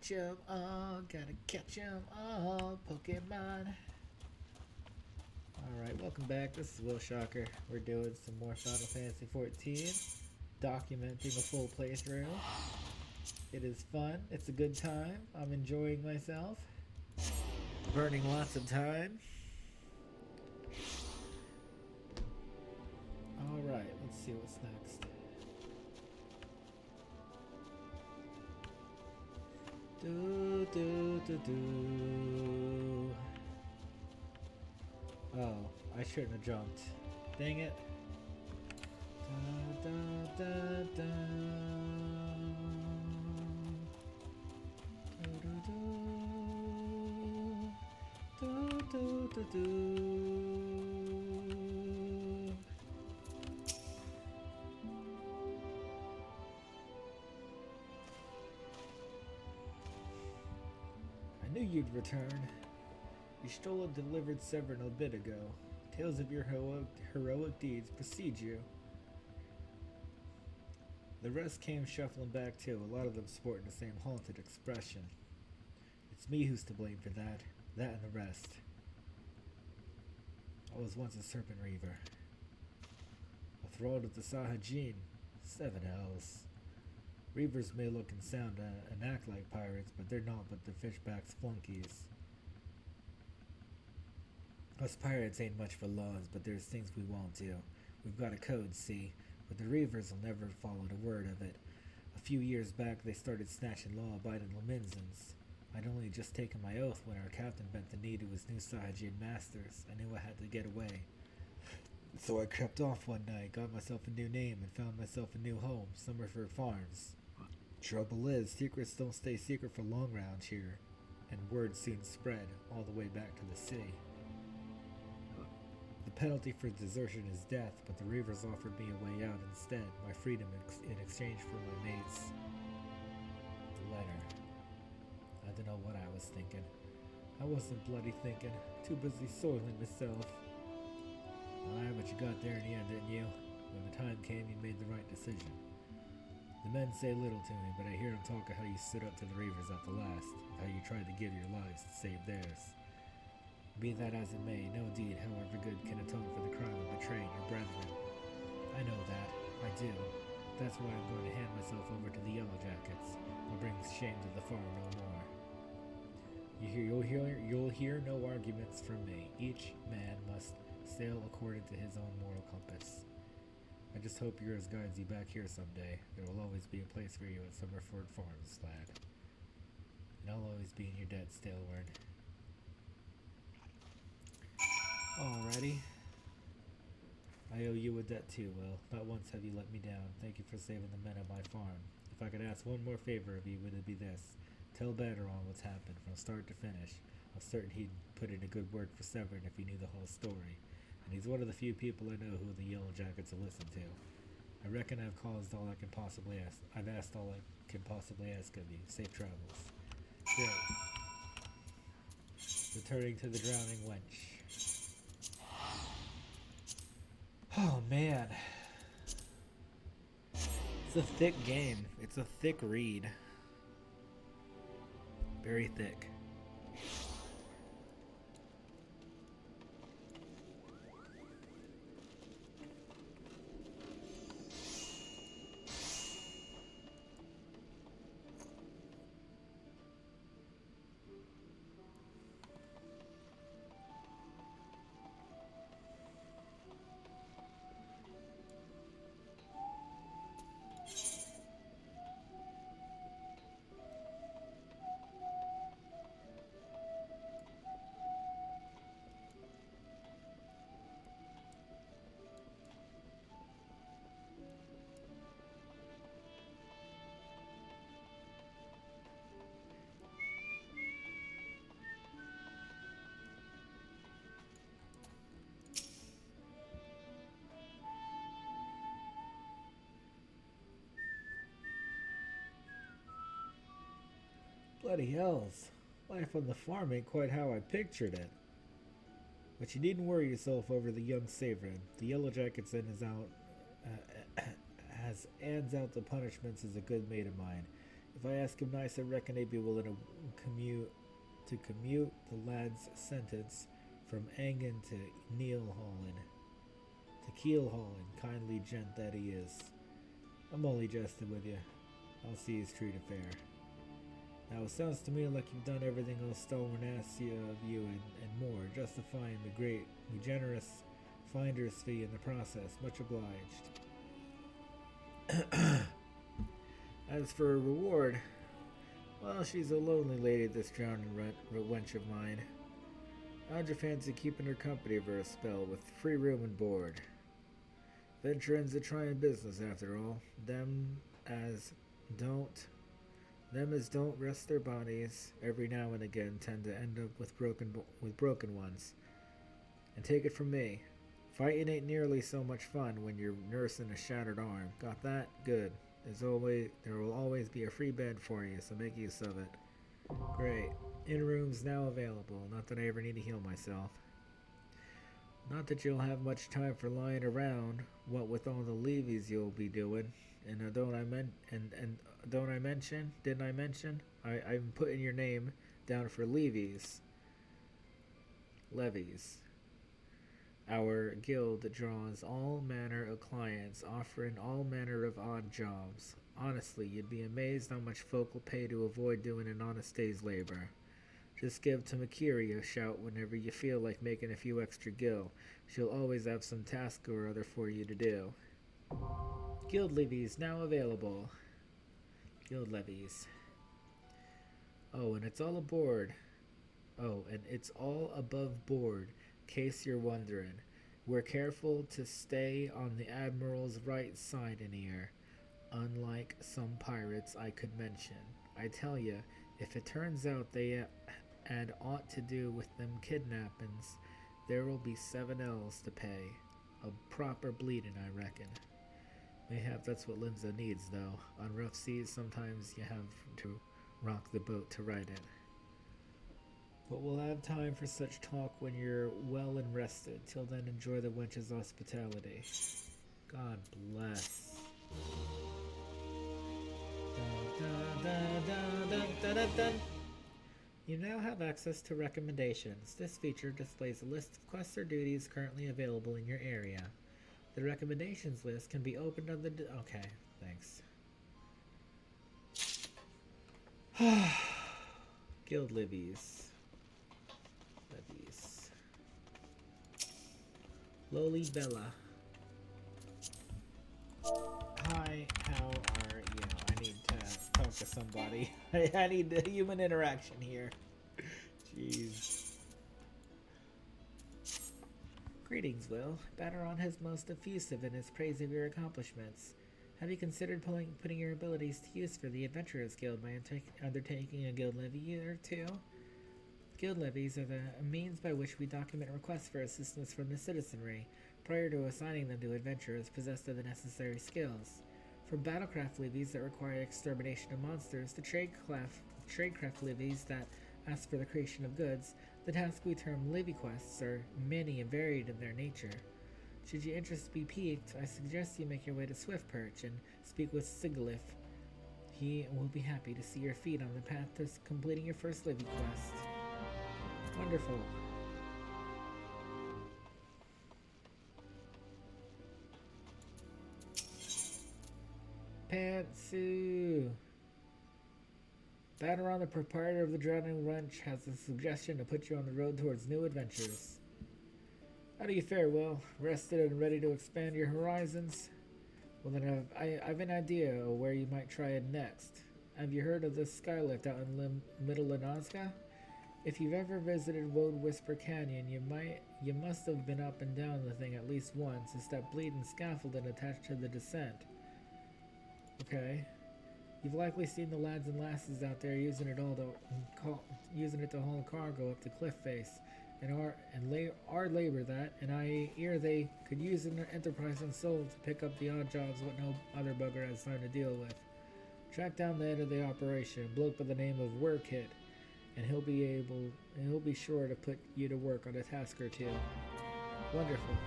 catch 'em all, gotta catch 'em all, Pokemon. Alright, welcome back. This is WILSHOCKER. We're doing some more Final Fantasy XIV, documenting a full playthrough. It is fun, it's a good time, I'm enjoying myself, burning lots of time. Alright, let's see what's next. Do do do do. Oh, I shouldn't have jumped. Dang it. Da, da, da, da. Do, do, do. Do, do, do, do. I knew you'd return. You stole and delivered Severn a bit ago. Tales of your heroic deeds precede you. The rest came shuffling back too, a lot of them sporting the same haunted expression. It's me who's to blame for that and the rest. I was once a serpent reaver. A thrall of the Sahajin. 7 L's. Reavers may look and sound and act like pirates, but they're not but the fishbacks flunkies. Us pirates ain't much for laws, but there's things we won't do. We've got a code, see, but the Reavers will never follow a word of it. A few years back, they started snatching law-abiding Lominzans. I'd only just taken my oath when our captain bent the knee to his new Sahajin masters. I knew I had to get away. So I crept off one night, got myself a new name, and found myself a new home, Summerford Farms. Trouble is, secrets don't stay secret for long round here, and word soon spread all the way back to the city. The penalty for desertion is death, but the Reavers offered me a way out instead, my freedom in exchange for my mates. The letter. I don't know what I was thinking. I wasn't bloody thinking, too busy soiling myself. Aye, but you got there in the end, didn't you? When the time came, you made the right decision. The men say little to me, but I hear them talk of how you stood up to the Reavers at the last, of how you tried to give your lives to save theirs. Be that as it may, no deed, however good, can atone for the crime of betraying your brethren. I know that. I do. That's why I'm going to hand myself over to the Yellow Jackets. I'll bring shame to the farm no more. You'll hear no arguments from me. Each man must sail according to his own moral compass. I just hope yours guides you back here someday. There will always be a place for you at Summerford Farms, lad. And I'll always be in your debt, Staleward. Alrighty. I owe you a debt too, Will. Not once have you let me down. Thank you for saving the men of my farm. If I could ask one more favor of you, would it be this? Tell Banneron what's happened from start to finish. I'm certain he'd put in a good word for Severn if he knew the whole story. And he's one of the few people I know who the Yellow Jackets will listen to. I reckon I've caused all I can possibly ask. I've asked all I can possibly ask of you. Safe travels. Great. Returning to the drowning wench. Oh man. It's a thick game. It's a thick read. Very thick. Bloody hells. Life on the farm ain't quite how I pictured it. But you needn't worry yourself over the young Severin. The Yellow Jackets hands out the punishments as a good mate of mine. If I ask him nice, I reckon he'd be willing to commute the lad's sentence from Angan to Keelhaulin. Kindly gent that he is. I'm only jesting with you. I'll see he's treated fair. Now, it sounds to me like you've done everything Stalwart asks of you and more, justifying the generous finder's fee in the process. Much obliged. As for a reward, well, she's a lonely lady, this drowning wench of mine. How'd you fancy keeping her company for a spell with free room and board? Venturing's a trying business, after all. Them as don't rest their bodies every now and again tend to end up with broken ones. And take it from me, fighting ain't nearly so much fun when you're nursing a shattered arm. Got that? Good. There will always be a free bed for you, so make use of it. Great. In rooms now available. Not that I ever need to heal myself. Not that you'll have much time for lying around. What with all the levies you'll be doing. And didn't I mention? I'm putting your name down for levies. Levies. Our guild draws all manner of clients, offering all manner of odd jobs. Honestly, you'd be amazed how much folk will pay to avoid doing an honest day's labor. Just give to Makiri a shout whenever you feel like making a few extra gil. She'll always have some task or other for you to do. Guild levies now available. Guild levies. Oh, and it's all aboard. Oh, and it's all above board, case you're wondering. We're careful to stay on the Admiral's right side in here, unlike some pirates I could mention. I tell ya, if it turns out they had aught to do with them kidnappings, there will be 7 L's to pay. A proper bleeding, I reckon. Mayhap that's what Limsa needs, though. On rough seas, sometimes you have to rock the boat to right it. But we'll have time for such talk when you're well and rested. Till then, enjoy the wench's hospitality. God bless. You now have access to recommendations. This feature displays a list of quests or duties currently available in your area. The recommendations list can be opened on the... Okay, thanks. Guild levies. Loli Bella. Hi, how are you? I need to talk to somebody. I need the human interaction here. Jeez. Greetings, Will. Batteron is most effusive in his praise of your accomplishments. Have you considered putting your abilities to use for the Adventurers Guild by undertaking a guild levy or two? Guild levies are the means by which we document requests for assistance from the citizenry, prior to assigning them to adventurers possessed of the necessary skills. From battlecraft levies that require extermination of monsters to tradecraft levies that ask for the creation of goods, the tasks we term levy quests are many and varied in their nature. Should your interest be piqued, I suggest you make your way to Swiftperch and speak with Sigalith. He will be happy to see your feet on the path to completing your first levy quest. Wonderful. Pantsu. Batteron, the proprietor of the Drowning Wench, has a suggestion to put you on the road towards new adventures. How do you fare, Will? Rested and ready to expand your horizons? Well, then I've an idea of where you might try it next. Have you heard of the skylift out in Middle of Nazca? If you've ever visited Woad Whisper Canyon, you must have been up and down the thing at least once. It's that bleeding scaffolding attached to the descent. Okay. You've likely seen the lads and lasses out there using it to haul cargo up the cliff face, and our labor that, and I hear they could use an enterprise and soul to pick up the odd jobs what no other bugger has time to deal with. Track down the head of the operation, a bloke by the name of Workit, and he'll be sure to put you to work on a task or two. Wonderful.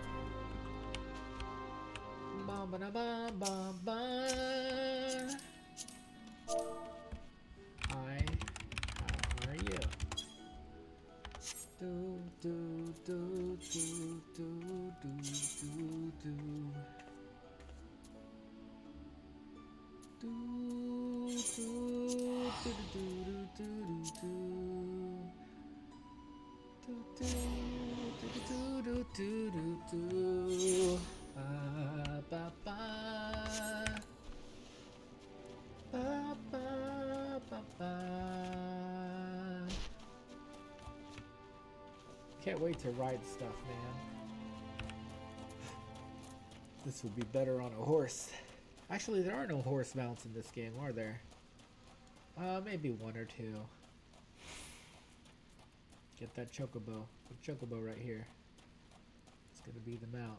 do, do, do, do, do, do. Do, do, do, do, do, do, do. Do, do, do, do, do, do. Ba, ba, ba. Ba, ba, ba, ba. Can't wait to ride stuff, man. This would be better on a horse. Actually, there are no horse mounts in this game, are there? Maybe one or two. Get that chocobo. The chocobo right here. It's gonna be the mount.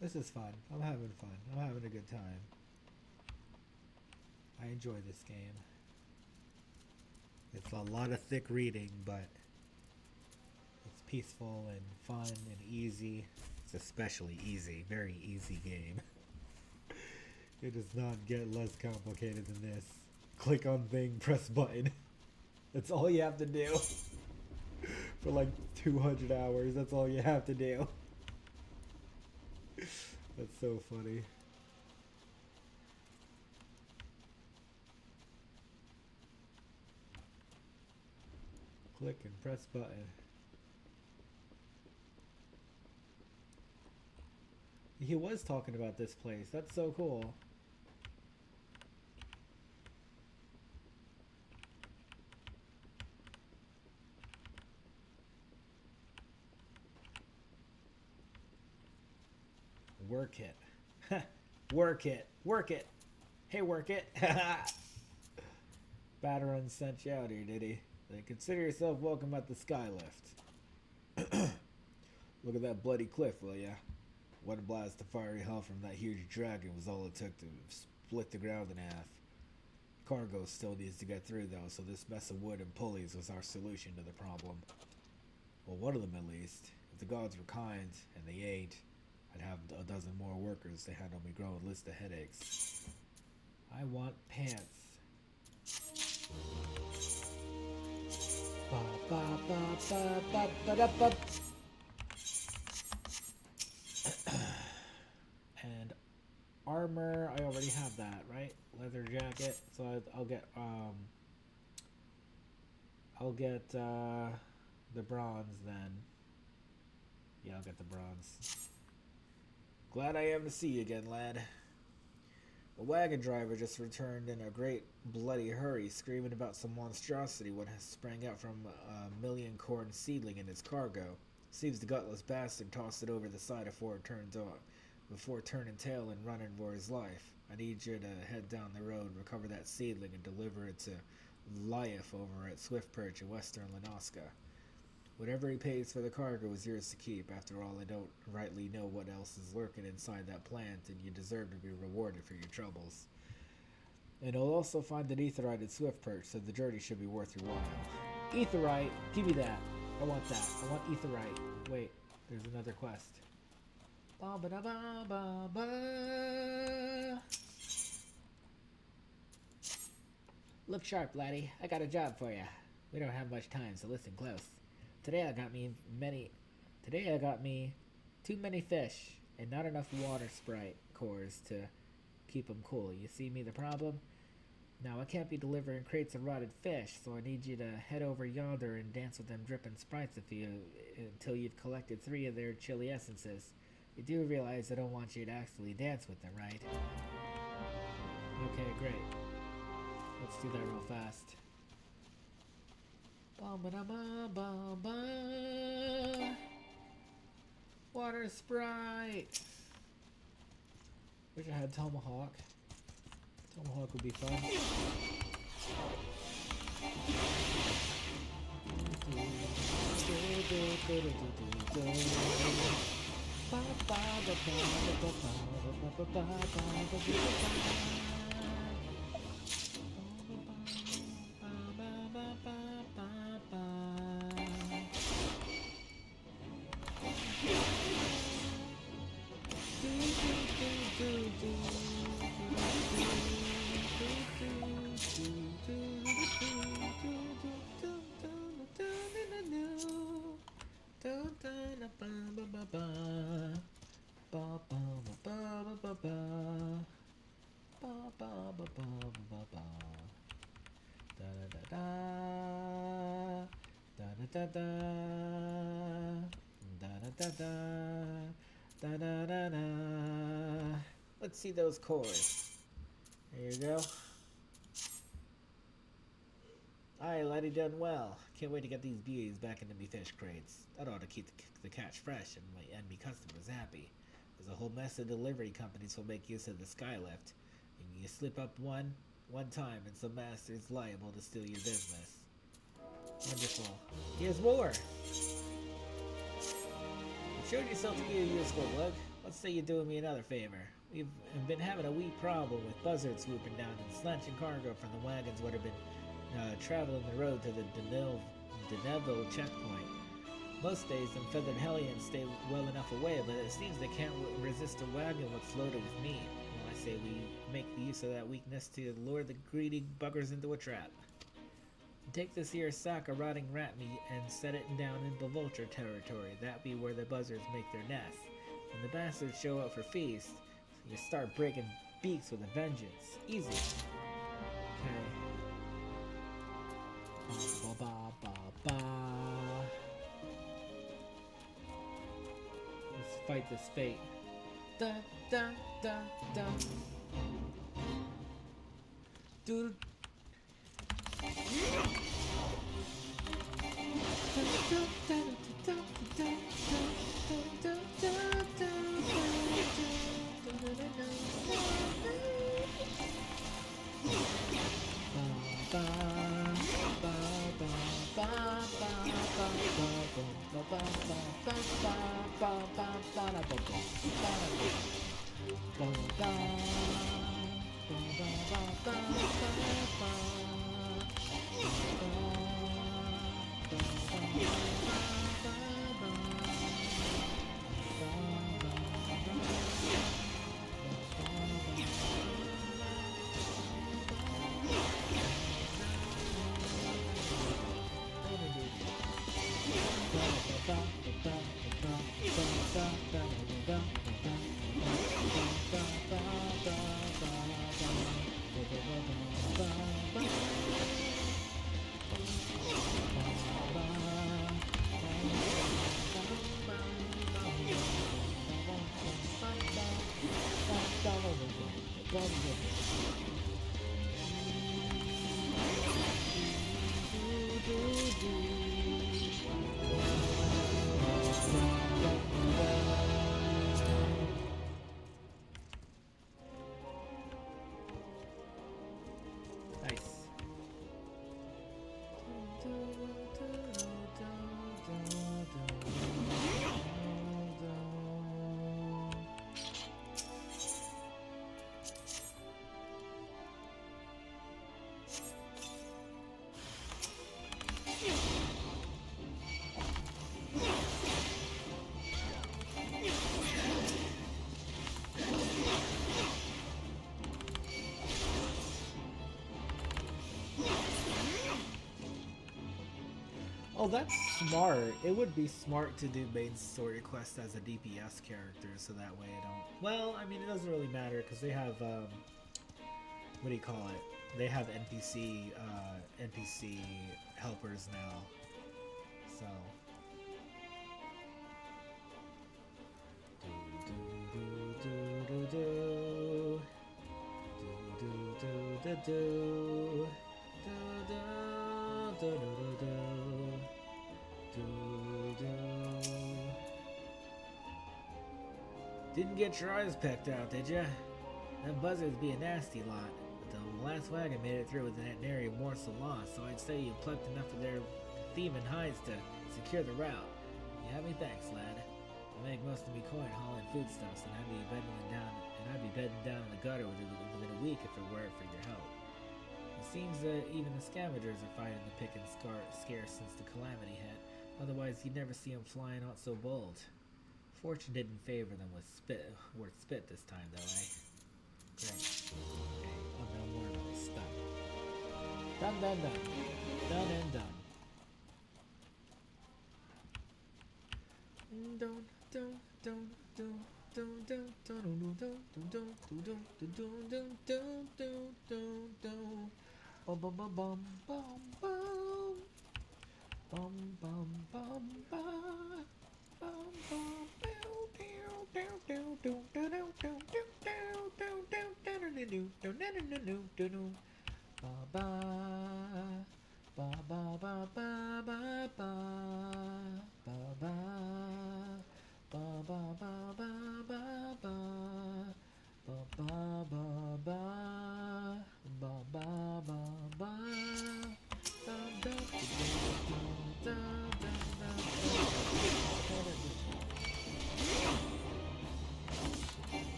This is fun. I'm having fun. I'm having a good time. I enjoy this game. It's a lot of thick reading, but it's peaceful and fun and easy. It's especially easy. Very easy game. It does not get less complicated than this. Click on thing, press button. That's all you have to do. For like 200 hours, that's all you have to do. That's so funny. Click and press button. He was talking about this place. That's so cool. Work it. Work it. Work it. Hey, work it. Batteron sent you out here, did he? Then consider yourself welcome at the Skylift. Look at that bloody cliff, will ya? One blast of fiery hell from that huge dragon was all it took to split the ground in half. Cargo still needs to get through, though, so this mess of wood and pulleys was our solution to the problem. Well, one of them at least. If the gods were kind, and they ain't, I'd have a dozen more workers to handle me growing list of headaches. I want pants. Ba, ba, ba, ba, ba, ba, da, ba. And armor, I already have that, right? Leather jacket. So I'll get the bronze then. Yeah, I'll get the bronze. Glad I am to see you again, lad. A wagon driver just returned in a great bloody hurry, screaming about some monstrosity what has sprang out from a million corn seedling in its cargo. Seems the gutless bastard tossed it over the side before turning tail and running for his life. I need you to head down the road, recover that seedling, and deliver it to Lief over at Swift Perch in western Lenoska. Whatever he pays for the cargo is yours to keep. After all, I don't rightly know what else is lurking inside that plant, and you deserve to be rewarded for your troubles. And I'll also find an etherite in Swift Perch, so the journey should be worth your while. Etherite? Give me that. I want that. I want etherite. Wait, there's another quest. Ba ba da ba ba ba. Look sharp, laddie. I got a job for you. We don't have much time, so listen close. Today I got me too many fish and not enough water sprite cores to keep them cool. You see me the problem? Now I can't be delivering crates of rotted fish, so I need you to head over yonder and dance with them dripping sprites until you've collected 3 of their chili essences. You do realize I don't want you to actually dance with them, right? Okay, great. Let's do that real fast. Ba-ba-da-ba-ba-ba. Water sprite. Wish I had Tomahawk. Tomahawk would be fun. Let's see those chords. There you go. Aye, laddie, done well. Can't wait to get these beauties back into me fish crates. That ought to keep the catch fresh and me customers happy. There's a whole mess of delivery companies will make use of the skylift. And you slip up one time and some master's liable to steal your business. Wonderful. Here's more! You showed yourself to be a useful lug. Let's say you're doing me another favor. We've been having a wee problem with buzzards swooping down and snatching cargo from the wagons that have been traveling the road to the Deneville checkpoint. Most days, them feathered hellions stay well enough away, but it seems they can't resist a wagon what's loaded with meat. Well, I say we make use of that weakness to lure the greedy buggers into a trap. Take this here sack of rotting rat meat and set it down in vulture territory. That be where the buzzards make their nests. When the bastards show up for feast, you start breaking beaks with a vengeance. Easy. Okay. Ba ba ba ba. Let's fight this fate. Da da da da. Dude. Oh, that's smart. It would be smart to do main story quest as a DPS character, so that way I don't... Well, I mean, it doesn't really matter, because they have, what do you call it? They have NPC helpers now, so... Didn't get your eyes pecked out, did ya? Them buzzards be a nasty lot, but the last wagon made it through with an nary morsel lost, so I'd say you plucked enough of their thieving hides to secure the route. You have me thanks, lad. I make most of me coin hauling foodstuffs, and I'd be bedding down in the gutter within a week if it weren't for your help. It seems that even the scavengers are finding the pick and scarce since the calamity hit. Otherwise, you'd never see them flying out so bold. Fortune didn't favor them with spit this time, though, eh? Great. Okay. Oh, no more of this stuff. Done. Done and done.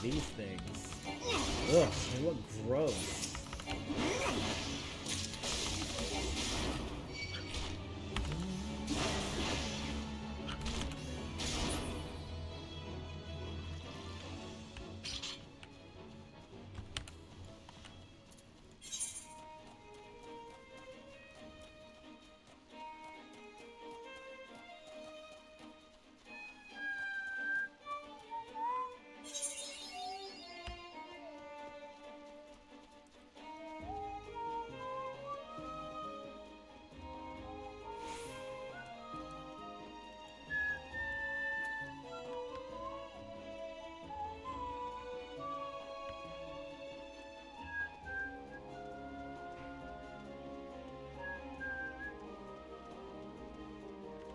These things. Ugh, they look gross.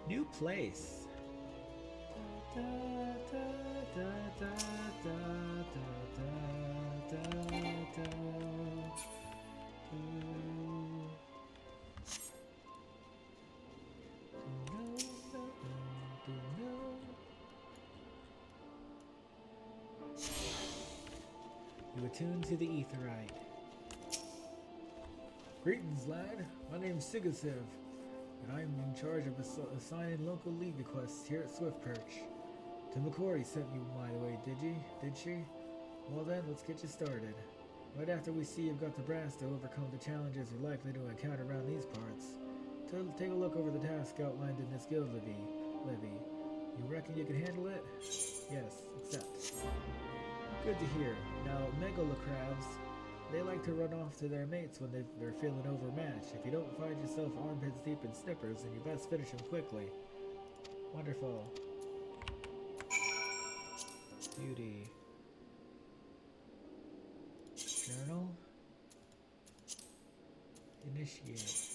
New place. You attune to the Aetheryte. Greetings, lad. My name's Sigasiv, and I'm in charge of assigning local league quests here at Swiftperch. Timakori sent you my way, did she? Well then, let's get you started. Right after we see you've got the brass to overcome the challenges you're likely to encounter around these parts, take a look over the task outlined in this guild levy. You reckon you can handle it? Yes, accept. Good to hear. Now, megalocrabs, they like to run off to their mates when they're feeling overmatched. If you don't find yourself armpits deep in snippers, then you best finish them quickly. Wonderful. Beauty. Journal. Initiate.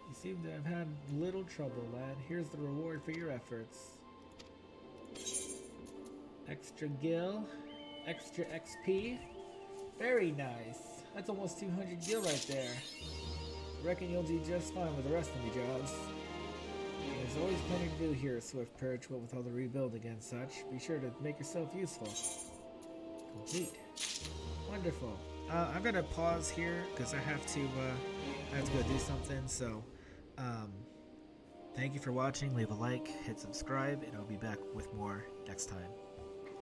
You seem to have had little trouble, lad. Here's the reward for your efforts. Extra gil, extra XP. Very nice. That's almost 200 gil right there. Reckon you'll do just fine with the rest of the jobs. There's always plenty to do here at Swiftperch, what with all the rebuilding and such. Be sure to make yourself useful. Complete. Wonderful. I'm gonna pause here because I have to go do something. So, thank you for watching. Leave a like, hit subscribe, and I'll be back with more next time.